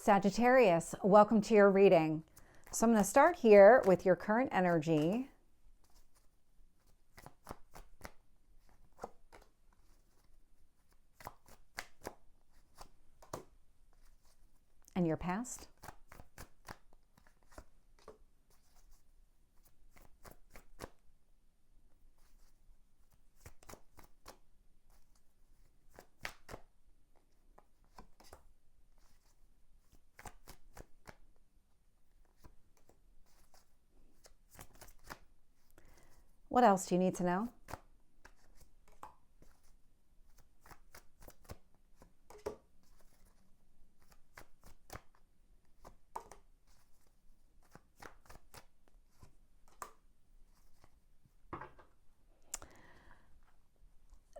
Sagittarius, welcome to your reading. So I'm going to start here with your current energy. And your past. What else do you need to know?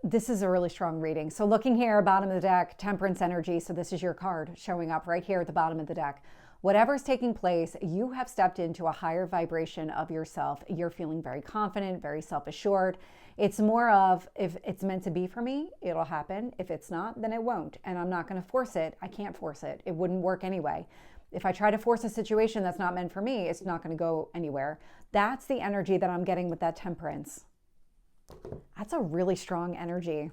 This is a really strong reading. So looking here, bottom of the deck, Temperance energy. So this is your card showing up right here at the bottom of the deck. Whatever's taking place, you have stepped into a higher vibration of yourself. You're feeling very confident, very self-assured. It's more of, if it's meant to be for me, it'll happen. If it's not, then it won't. And I'm not going to force it. I can't force it. It wouldn't work anyway. If I try to force a situation that's not meant for me, it's not going to go anywhere. That's the energy that I'm getting with that Temperance. That's a really strong energy.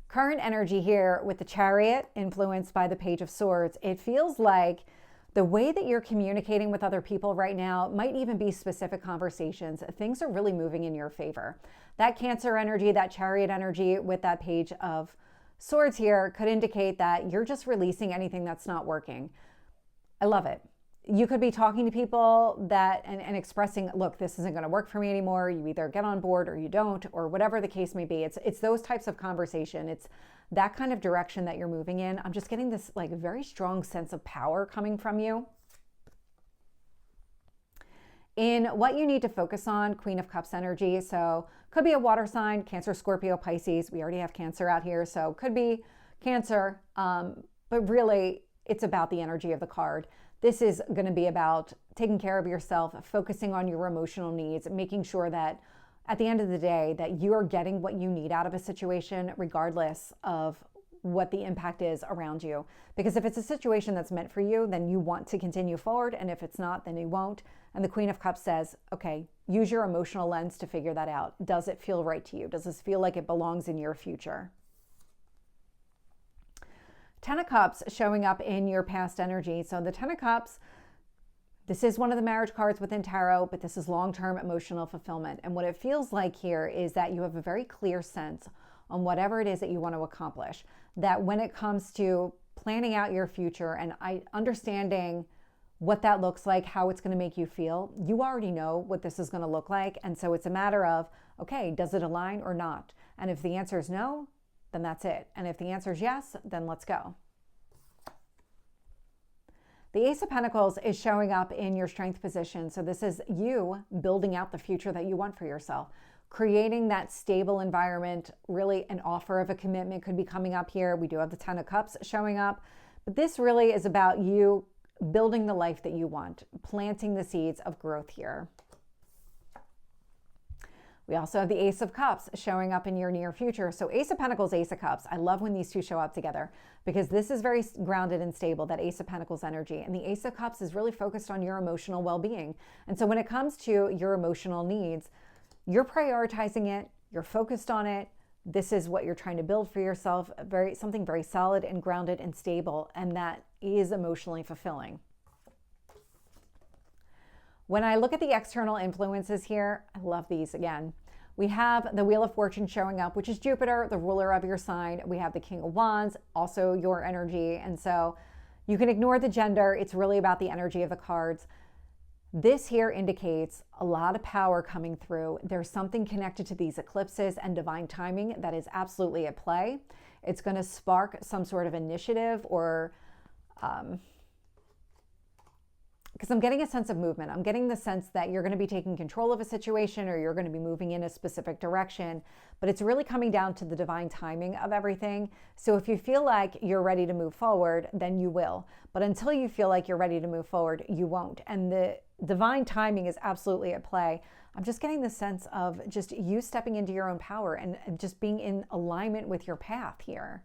Current energy here with the Chariot influenced by the Page of Swords. It feels like the way that you're communicating with other people right now might even be specific conversations. Things are really moving in your favor. That Cancer energy, that Chariot energy with that Page of Swords here could indicate that you're just releasing anything that's not working. I love it. You could be talking to people that and expressing, look, this isn't going to work for me anymore. You either get on board or you don't, or whatever the case may be. It's those types of conversation. It's that kind of direction that you're moving in. I'm just getting this like very strong sense of power coming from you. In what you need to focus on, Queen of Cups energy. So could be a water sign, Cancer, Scorpio, Pisces. We already have Cancer out here. So could be Cancer, but really it's about the energy of the card. This is going to be about taking care of yourself, focusing on your emotional needs, making sure that at the end of the day that you're getting what you need out of a situation, regardless of what the impact is around you. Because if it's a situation that's meant for you, then you want to continue forward. And if it's not, then you won't. And the Queen of Cups says, okay, use your emotional lens to figure that out. Does it feel right to you? Does this feel like it belongs in your future? Ten of Cups showing up in your past energy. So the Ten of Cups, this is one of the marriage cards within tarot, but this is long-term emotional fulfillment. And what it feels like here is that you have a very clear sense on whatever it is that you want to accomplish. That when it comes to planning out your future and understanding what that looks like, how it's going to make you feel, you already know what this is going to look like. And so it's a matter of, okay, does it align or not? And if the answer is no, then that's it. And if the answer is yes, then let's go. The Ace of Pentacles is showing up in your strength position. So this is you building out the future that you want for yourself, creating that stable environment. Really an offer of a commitment could be coming up here. We do have the Ten of Cups showing up, but this really is about you building the life that you want, planting the seeds of growth here. We also have the Ace of Cups showing up in your near future. So Ace of Pentacles, Ace of Cups. I love when these two show up together because this is very grounded and stable, that Ace of Pentacles energy. And the Ace of Cups is really focused on your emotional well-being. And so when it comes to your emotional needs, you're prioritizing it, you're focused on it. This is what you're trying to build for yourself, something very solid and grounded and stable, and that is emotionally fulfilling. When I look at the external influences here, I love these again. We have the Wheel of Fortune showing up, which is Jupiter, the ruler of your sign. We have the King of Wands, also your energy. And so you can ignore the gender. It's really about the energy of the cards. This here indicates a lot of power coming through. There's something connected to these eclipses and divine timing that is absolutely at play. It's going to spark some sort of initiative or because I'm getting a sense of movement. I'm getting the sense that you're going to be taking control of a situation or you're going to be moving in a specific direction, but it's really coming down to the divine timing of everything. So if you feel like you're ready to move forward, then you will. But until you feel like you're ready to move forward, you won't. And the divine timing is absolutely at play. I'm just getting the sense of just you stepping into your own power and just being in alignment with your path here.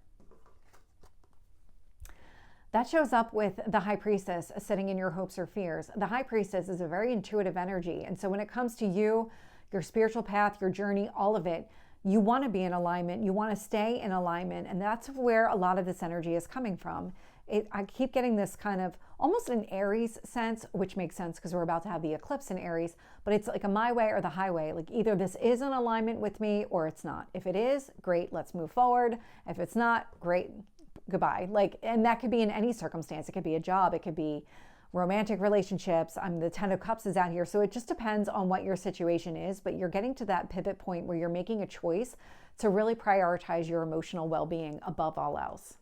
That shows up with the High Priestess sitting in your hopes or fears. The High Priestess is a very intuitive energy. And so when it comes to you, your spiritual path, your journey, all of it, you want to be in alignment. You want to stay in alignment. And that's where a lot of this energy is coming from. I keep getting this kind of almost an Aries sense, which makes sense because we're about to have the eclipse in Aries, but it's like a my way or the highway. Like either this is in alignment with me or it's not. If it is, great, let's move forward. If it's not, great, goodbye. Like, and that could be in any circumstance. It could be a job. It could be romantic relationships. The 10 of Cups is out here. So it just depends on what your situation is, but you're getting to that pivot point where you're making a choice to really prioritize your emotional well-being above all else.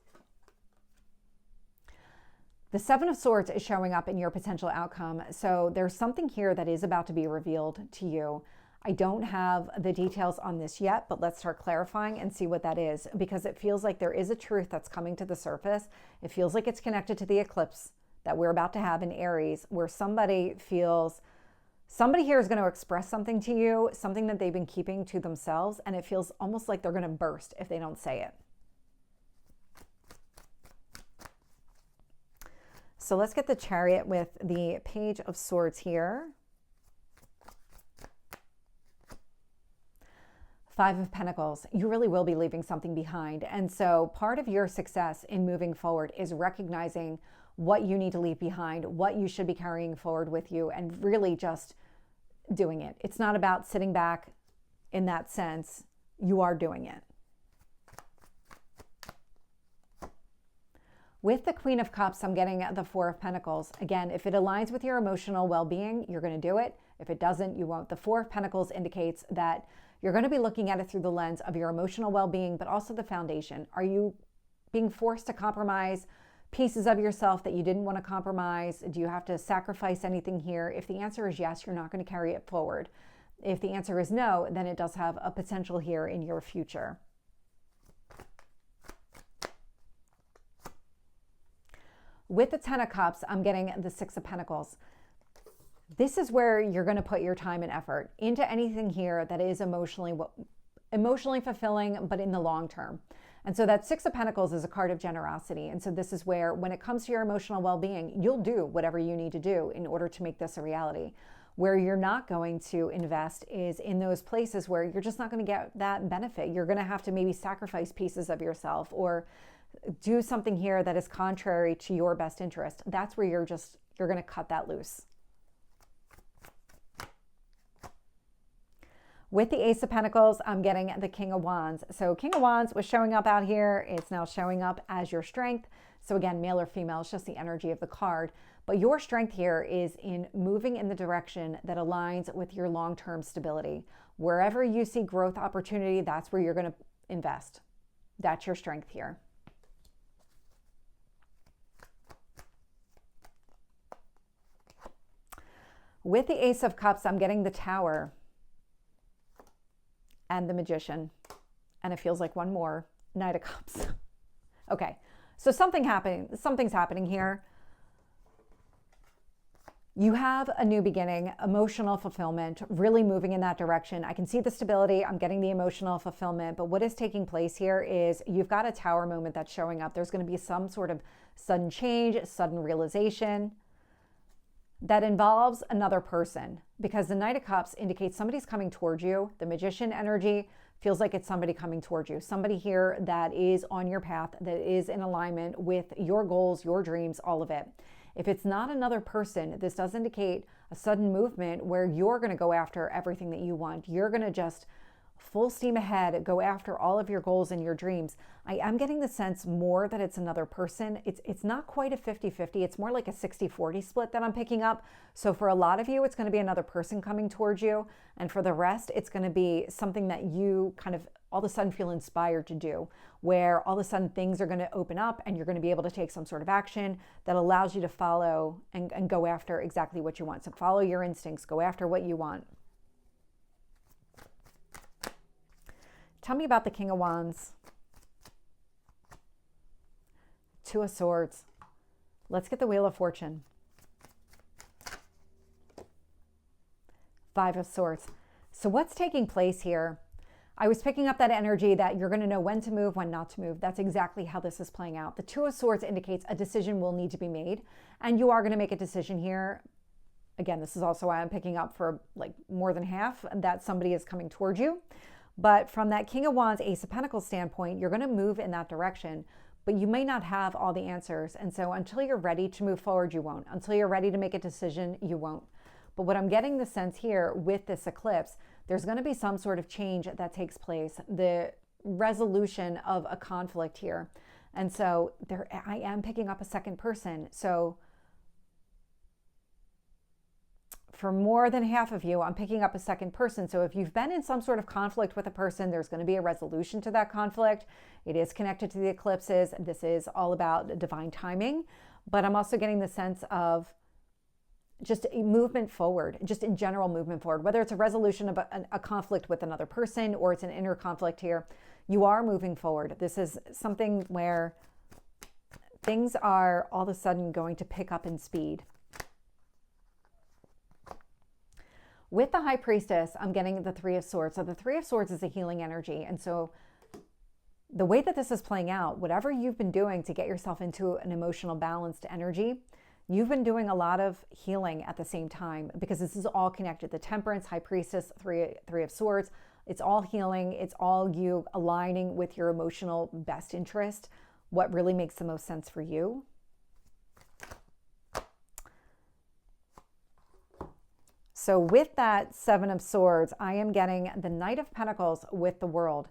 The 7 of Swords is showing up in your potential outcome. So there's something here that is about to be revealed to you. I don't have the details on this yet, but let's start clarifying and see what that is, because it feels like there is a truth that's coming to the surface. It feels like it's connected to the eclipse that we're about to have in Aries, where somebody here is going to express something to you, something that they've been keeping to themselves, and it feels almost like they're going to burst if they don't say it. So let's get the Chariot with the Page of Swords here. 5 of Pentacles. You really will be leaving something behind. And so part of your success in moving forward is recognizing what you need to leave behind, what you should be carrying forward with you, and really just doing it. It's not about sitting back in that sense. You are doing it. With the Queen of Cups, I'm getting the 4 of Pentacles. Again, if it aligns with your emotional well-being, you're going to do it. If it doesn't, you won't. The 4 of Pentacles indicates that you're going to be looking at it through the lens of your emotional well-being, but also the foundation. Are you being forced to compromise pieces of yourself that you didn't want to compromise? Do you have to sacrifice anything here? If the answer is yes, you're not going to carry it forward. If the answer is no, then it does have a potential here in your future. With the 10 of Cups, I'm getting the 6 of Pentacles. This is where you're going to put your time and effort into anything here that is emotionally fulfilling, but in the long term. And so that 6 of Pentacles is a card of generosity. And so this is where, when it comes to your emotional well-being, you'll do whatever you need to do in order to make this a reality. Where you're not going to invest is in those places where you're just not going to get that benefit. You're going to have to maybe sacrifice pieces of yourself or do something here that is contrary to your best interest. That's where you're going to cut that loose. With the Ace of Pentacles, I'm getting the King of Wands. So King of Wands was showing up out here. It's now showing up as your strength. So again, male or female, it's just the energy of the card. But your strength here is in moving in the direction that aligns with your long-term stability. Wherever you see growth opportunity, that's where you're going to invest. That's your strength here. With the Ace of Cups, I'm getting the Tower and the Magician. And it feels like one more, Knight of Cups. Okay, so something's happening here. You have a new beginning, emotional fulfillment, really moving in that direction. I can see the stability. I'm getting the emotional fulfillment. But what is taking place here is you've got a Tower moment that's showing up. There's going to be some sort of sudden change, sudden realization that involves another person, because the Knight of Cups indicates somebody's coming towards you. The Magician energy feels like it's somebody coming towards you. Somebody here that is on your path, that is in alignment with your goals, your dreams, all of it. If it's not another person, this does indicate a sudden movement where you're going to go after everything that you want. You're going to just full steam ahead, go after all of your goals and your dreams. I am getting the sense more that it's another person. It's not quite a 50-50. It's more like a 60-40 split that I'm picking up. So for a lot of you, it's going to be another person coming towards you. And for the rest, it's going to be something that you kind of all of a sudden feel inspired to do, where all of a sudden things are going to open up and you're going to be able to take some sort of action that allows you to follow and go after exactly what you want. So follow your instincts, go after what you want. Tell me about the King of Wands. 2 of Swords. Let's get the Wheel of Fortune. 5 of Swords. So what's taking place here? I was picking up that energy that you're going to know when to move, when not to move. That's exactly how this is playing out. The Two of Swords indicates a decision will need to be made, and you are going to make a decision here. Again, this is also why I'm picking up for like more than half that somebody is coming towards you. But from that King of Wands, Ace of Pentacles standpoint, you're going to move in that direction, but you may not have all the answers. And so until you're ready to move forward, you won't. Until you're ready to make a decision, you won't. But what I'm getting the sense here with this eclipse, there's going to be some sort of change that takes place, the resolution of a conflict here. And so I am picking up a second person. So for more than half of you, I'm picking up a second person. So if you've been in some sort of conflict with a person, there's going to be a resolution to that conflict. It is connected to the eclipses. This is all about divine timing. But I'm also getting the sense of just a movement forward, just in general movement forward, whether it's a resolution of a conflict with another person or it's an inner conflict here, you are moving forward. This is something where things are all of a sudden going to pick up in speed. With the High Priestess, I'm getting the Three of Swords. So the Three of Swords is a healing energy. And so the way that this is playing out, whatever you've been doing to get yourself into an emotional balanced energy, you've been doing a lot of healing at the same time, because this is all connected. The Temperance, High Priestess, Three of Swords, it's all healing. It's all you aligning with your emotional best interest, what really makes the most sense for you. So with that Seven of Swords, I am getting the Knight of Pentacles with the World.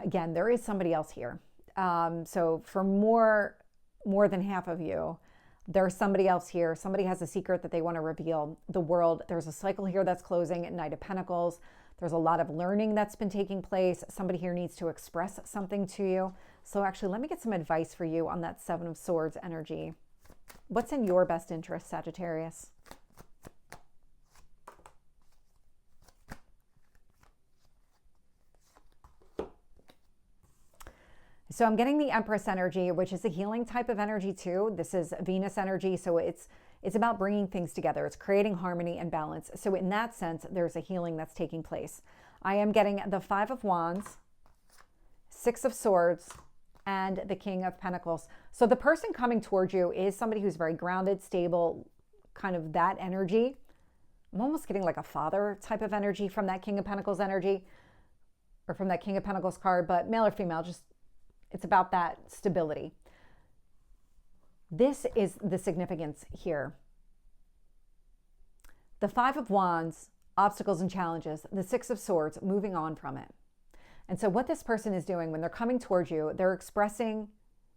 Again, there is somebody else here. So for more than half of you, there's somebody else here. Somebody has a secret that they want to reveal. The World, there's a cycle here that's closing at Knight of Pentacles. There's a lot of learning that's been taking place. Somebody here needs to express something to you. So actually, let me get some advice for you on that Seven of Swords energy. What's in your best interest, Sagittarius? So I'm getting the Empress energy, which is a healing type of energy too. This is Venus energy, so it's about bringing things together. It's creating harmony and balance. So in that sense, there's a healing that's taking place. I am getting the Five of Wands, Six of Swords, and the King of Pentacles. So the person coming towards you is somebody who's very grounded, stable, kind of that energy. I'm almost getting like a father type of energy from that King of Pentacles energy, or from that King of Pentacles card, but male or female, just it's about that stability. This is the significance here. The Five of Wands, obstacles and challenges. The Six of Swords, moving on from it. And so what this person is doing when they're coming towards you, they're expressing,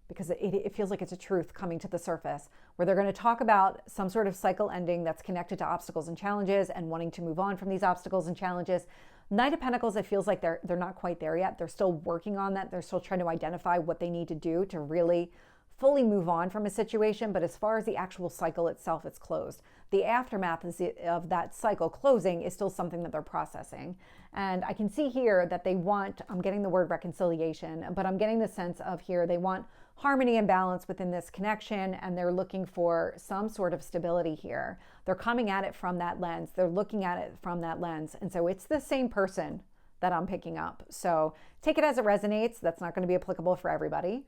because it feels like it's a truth coming to the surface, where they're going to talk about some sort of cycle ending that's connected to obstacles and challenges and wanting to move on from these obstacles and challenges. Knight of Pentacles, it feels like they're not quite there yet. They're still working on that. They're still trying to identify what they need to do to really fully move on from a situation. But as far as the actual cycle itself, it's closed. The aftermath of that cycle closing is still something that they're processing. And I can see here that they want, I'm getting the word reconciliation, but I'm getting the sense of here they want harmony and balance within this connection, and they're looking for some sort of stability here. They're coming at it from that lens. They're looking at it from that lens. And so it's the same person that I'm picking up. So take it as it resonates. That's not going to be applicable for everybody.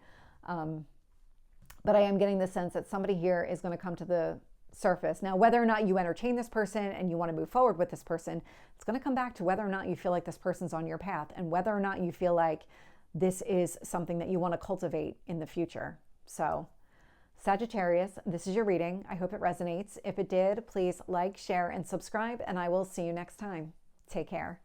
But I am getting the sense that somebody here is going to come to the surface. Now, whether or not you entertain this person and you want to move forward with this person, it's going to come back to whether or not you feel like this person's on your path, and whether or not you feel like this is something that you want to cultivate in the future. So Sagittarius, this is your reading. I hope it resonates. If it did, please like, share, and subscribe, and I will see you next time. Take care.